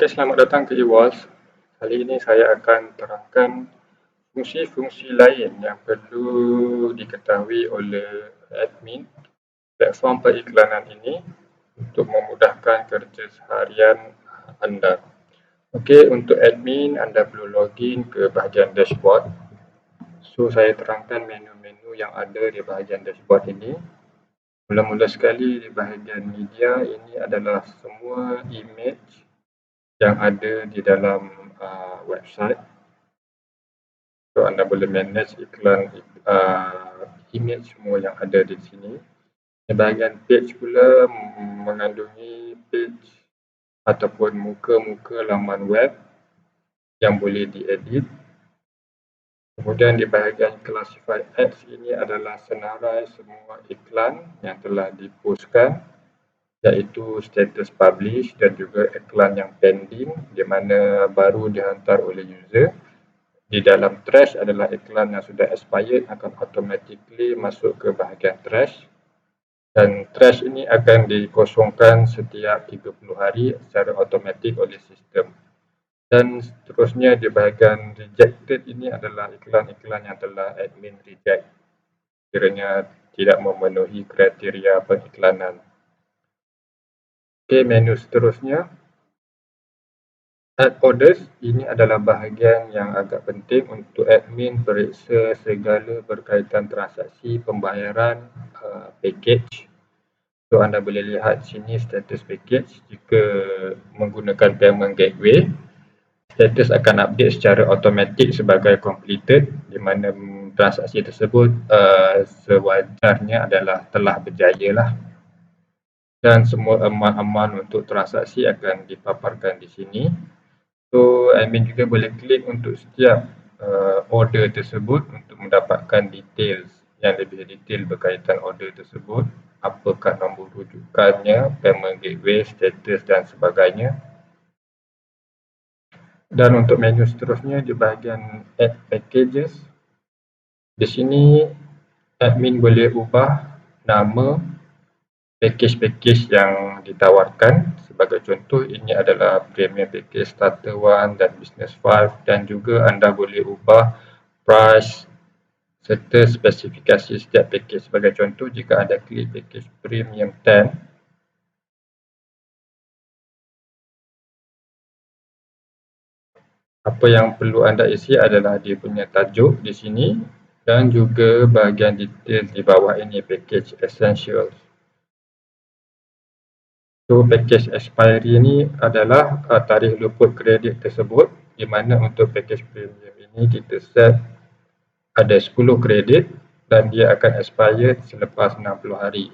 Okey, selamat datang ke eWalls. Kali ini saya akan terangkan fungsi-fungsi lain yang perlu diketahui oleh admin platform periklanan ini untuk memudahkan kerja seharian anda. Okey, untuk admin anda perlu login ke bahagian dashboard. So, saya terangkan menu-menu yang ada di bahagian dashboard ini. Mula-mula sekali di bahagian media, ini adalah semua image yang ada di dalam website. So, anda boleh manage iklan image semua yang ada di sini. Di bahagian page pula mengandungi page ataupun muka-muka laman web yang boleh diedit. Kemudian di bahagian classified ads ini adalah senarai semua iklan yang telah dipostkan, iaitu status publish dan juga iklan yang pending di mana baru dihantar oleh user. Di dalam trash adalah iklan yang sudah expired akan automatically masuk ke bahagian trash, dan trash ini akan dikosongkan setiap 30 hari secara automatik oleh sistem. Dan seterusnya di bahagian rejected ini adalah iklan-iklan yang telah admin reject kiranya tidak memenuhi kriteria periklanan. Okey, menu seterusnya add orders. Ini adalah bahagian yang agak penting untuk admin periksa segala berkaitan transaksi pembayaran package. So, anda boleh lihat sini status package. Jika menggunakan payment gateway, status akan update secara automatik sebagai completed, di mana transaksi tersebut sewajarnya adalah telah berjaya lah. Dan semua aman-aman untuk transaksi akan dipaparkan di sini. So, admin juga boleh klik untuk setiap order tersebut untuk mendapatkan details yang lebih detail berkaitan order tersebut, apakah nombor rujukannya, payment gateway, status dan sebagainya. Dan untuk menu seterusnya di bahagian add packages, di sini admin boleh ubah nama package-package yang ditawarkan. Sebagai contoh, ini adalah Premium Package Starter 1 dan Business 5, dan juga anda boleh ubah price serta spesifikasi setiap package. Sebagai contoh, jika anda klik package Premium 10, apa yang perlu anda isi adalah dia punya tajuk di sini dan juga bahagian detail di bawah ini, package essentials. So, package expiry ini adalah tarikh luput kredit tersebut, di mana untuk package premium ini kita set ada 10 kredit dan dia akan expired selepas 60 hari.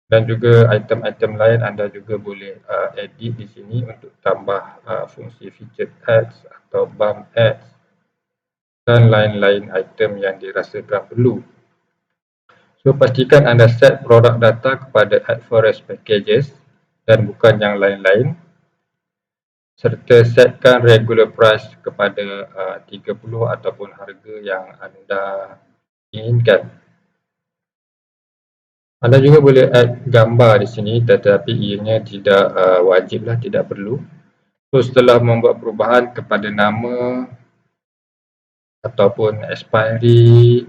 Dan juga item-item lain anda juga boleh edit di sini untuk tambah fungsi featured ads atau bump ads dan lain-lain item yang dirasakan perlu. So, pastikan anda set produk data kepada Add Forest Packages dan bukan yang lain-lain, serta setkan regular price kepada 30 ataupun harga yang anda inginkan. Anda juga boleh add gambar di sini, tetapi ianya tidak wajiblah, tidak perlu. So, setelah membuat perubahan kepada nama ataupun expiry,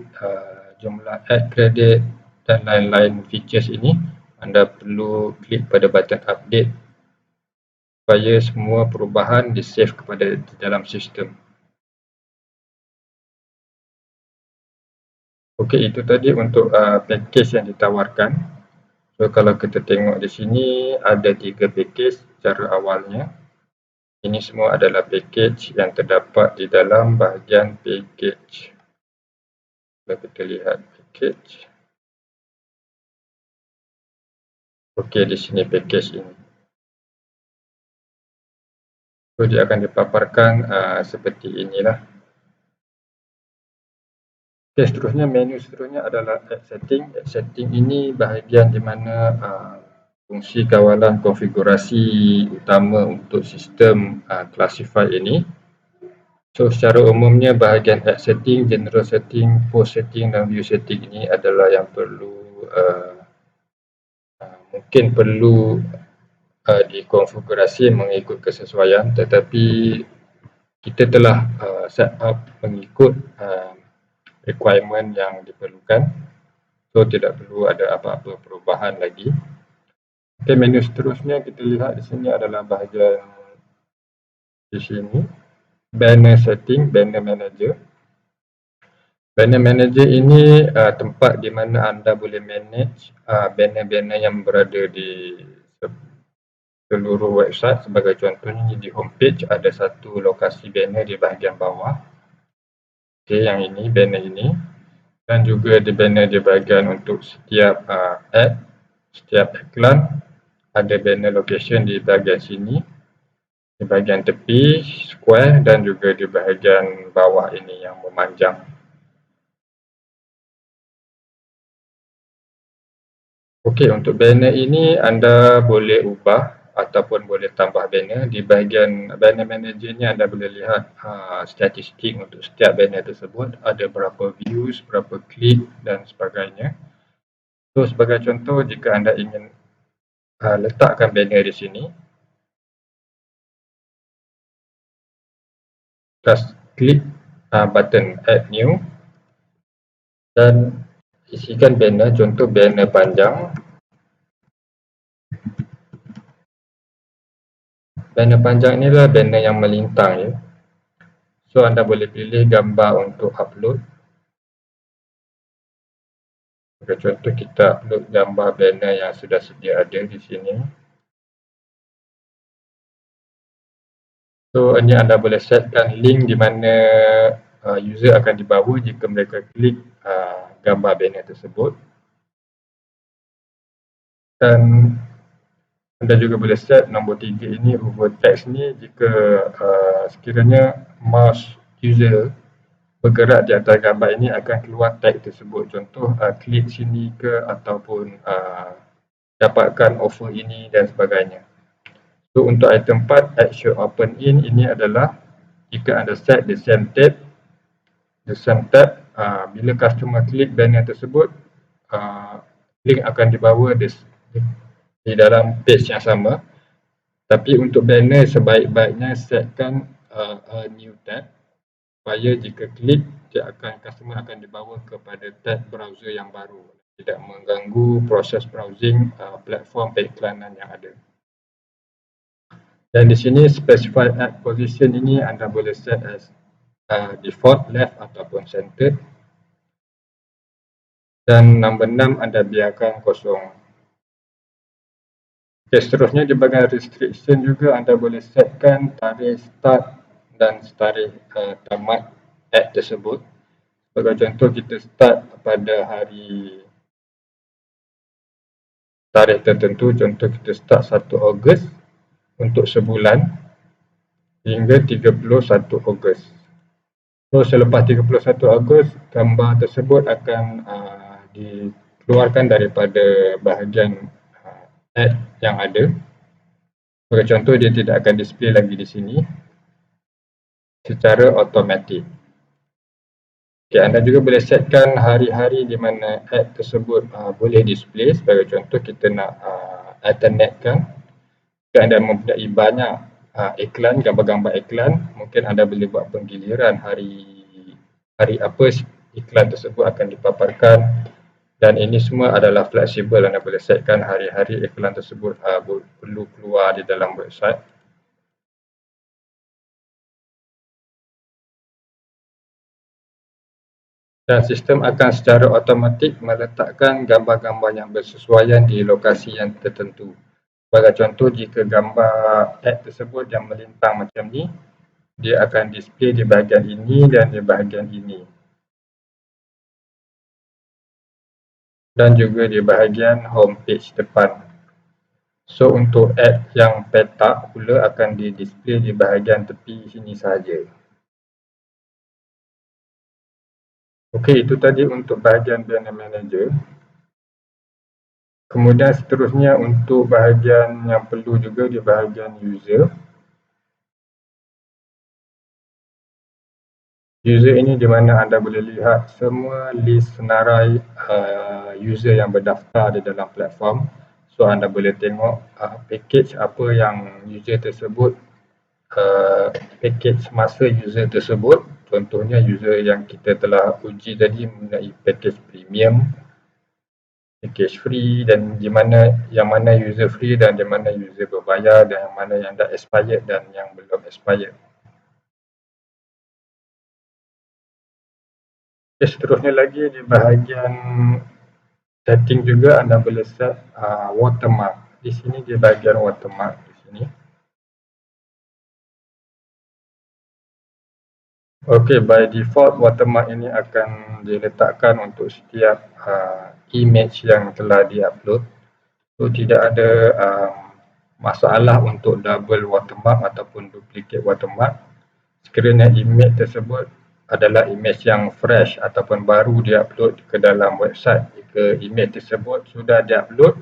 jumlah add credit dan lain-lain features ini, anda perlu klik pada button update supaya semua perubahan di-save kepada di dalam sistem. Okey, itu tadi untuk package yang ditawarkan. So, kalau kita tengok di sini ada 3 package secara awalnya. Ini semua adalah package yang terdapat di dalam bahagian package. Kalau kita lihat package. Okey, di sini package ini. So, dia akan dipaparkan seperti inilah. Okey, seterusnya menu seterusnya adalah add setting. Add setting ini bahagian di mana fungsi kawalan konfigurasi utama untuk sistem classify ini. So, secara umumnya bahagian add setting, general setting, post setting dan view setting ini adalah yang perlu mungkin perlu dikonfigurasi mengikut kesesuaian, tetapi kita telah set up mengikut requirement yang diperlukan. So, tidak perlu ada apa-apa perubahan lagi. Okay, menu seterusnya kita lihat di sini adalah bahagian di sini, banner setting, banner manager. Banner manager ini tempat di mana anda boleh manage banner-banner yang berada di seluruh website. Sebagai contohnya di homepage ada satu lokasi banner di bahagian bawah. Okay, yang ini, banner ini. Dan juga di banner di bahagian untuk setiap ad, setiap iklan, ada banner location di bahagian sini, di bahagian tepi, square, dan juga di bahagian bawah ini yang memanjang. Okey, untuk banner ini anda boleh ubah ataupun boleh tambah banner. Di bahagian banner manager ni anda boleh lihat statistik untuk setiap banner tersebut, ada berapa views, berapa klik dan sebagainya. So, sebagai contoh, jika anda ingin letakkan banner di sini, just klik button add new dan isikan banner, contoh banner panjang. Banner panjang inilah banner yang melintang ya. So, anda boleh pilih gambar untuk upload. Sebagai contoh, kita upload gambar banner yang sudah sedia ada di sini. So, ini anda boleh setkan link di mana user akan dibawa jika mereka klik gambar banner tersebut. Dan anda juga boleh set nombor 3 ini, over text ni, jika sekiranya mouse user bergerak di atas gambar ini akan keluar tag tersebut. Contoh, klik sini ke ataupun dapatkan offer ini dan sebagainya. So, untuk item 4, add show open in, ini adalah jika anda set the same tab, bila customer klik banner tersebut, link akan dibawa di dalam page yang sama. Tapi untuk banner sebaik-baiknya setkan a new tab, supaya jika klik customer akan dibawa kepada tab browser yang baru, tidak mengganggu proses browsing platform periklanan yang ada. Dan di sini specified ad position ini anda boleh set as default, left ataupun centered. Dan nombor 6 anda biarkan kosong. Okay, seterusnya di bahagian restriction juga anda boleh setkan tarikh start dan tarikh tamat ad tersebut. Sebagai contoh, kita start pada tarikh tertentu, contoh kita start 1 Ogos untuk sebulan hingga 31 Ogos. So, selepas 31 Ogos, gambar tersebut akan dikeluarkan daripada bahagian ad yang ada. Sebagai contoh, dia tidak akan display lagi di sini secara automatik. Okay, anda juga boleh setkan hari-hari di mana ad tersebut boleh display. Sebagai contoh, kita nak alternate-kan. Jika anda mempunyai banyak iklan, gambar-gambar iklan, mungkin anda boleh buat penggiliran hari apa iklan tersebut akan dipaparkan. Dan ini semua adalah fleksibel, anda boleh setkan hari-hari iklan tersebut perlu keluar di dalam website. Dan sistem akan secara automatik meletakkan gambar-gambar yang bersesuaian di lokasi yang tertentu. Sebagai contoh, jika gambar ad tersebut yang melintang macam ni, dia akan display di bahagian ini dan di bahagian ini. Dan juga di bahagian homepage depan. So, untuk ad yang petak pula akan di-display di bahagian tepi sini sahaja. Okey, itu tadi untuk bahagian banner manager. Kemudian seterusnya untuk bahagian yang perlu juga di bahagian user. User ini di mana anda boleh lihat semua list senarai user yang berdaftar di dalam platform. So anda boleh tengok package apa yang user tersebut package semasa user tersebut. Contohnya user yang kita telah uji tadi mengenai package premium, package free, dan di mana yang mana user free dan di mana user berbayar, dan yang mana yang dah expired dan yang belum expired. Okay, seterusnya lagi di bahagian setting juga anda boleh set watermark. Di sini di bahagian watermark di sini. Okey, by default watermark ini akan diletakkan untuk setiap image yang telah diupload. So tidak ada masalah untuk double watermark ataupun duplicate watermark. Sekiranya image tersebut adalah image yang fresh ataupun baru diupload ke dalam website. Jika image tersebut sudah diupload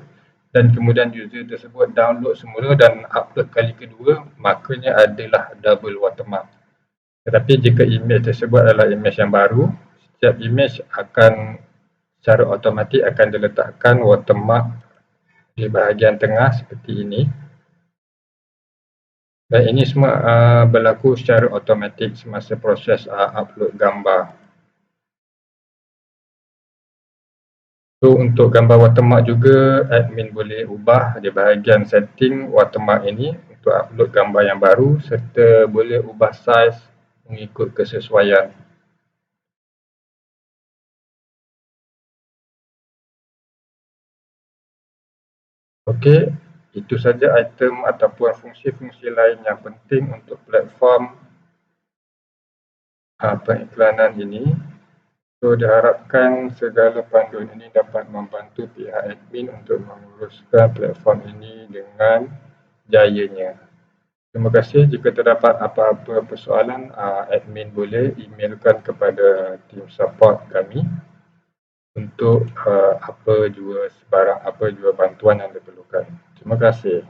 dan kemudian user tersebut download semula dan upload kali kedua, makanya adalah double watermark. Tetapi jika image tersebut adalah image yang baru, setiap image akan secara automatik akan diletakkan watermark di bahagian tengah seperti ini. Dan ini semua berlaku secara automatik semasa proses upload gambar. So untuk gambar watermark juga admin boleh ubah di bahagian setting watermark ini untuk upload gambar yang baru, serta boleh ubah saiz mengikut kesesuaian. Okey, itu saja item ataupun fungsi-fungsi lain yang penting untuk platform pengiklanan ini. So diharapkan segala panduan ini dapat membantu pihak admin untuk menguruskan platform ini dengan jayanya. Terima kasih. Jika terdapat apa-apa persoalan, admin boleh emailkan kepada tim support kami untuk apa jua bantuan yang diperlukan. Terima kasih.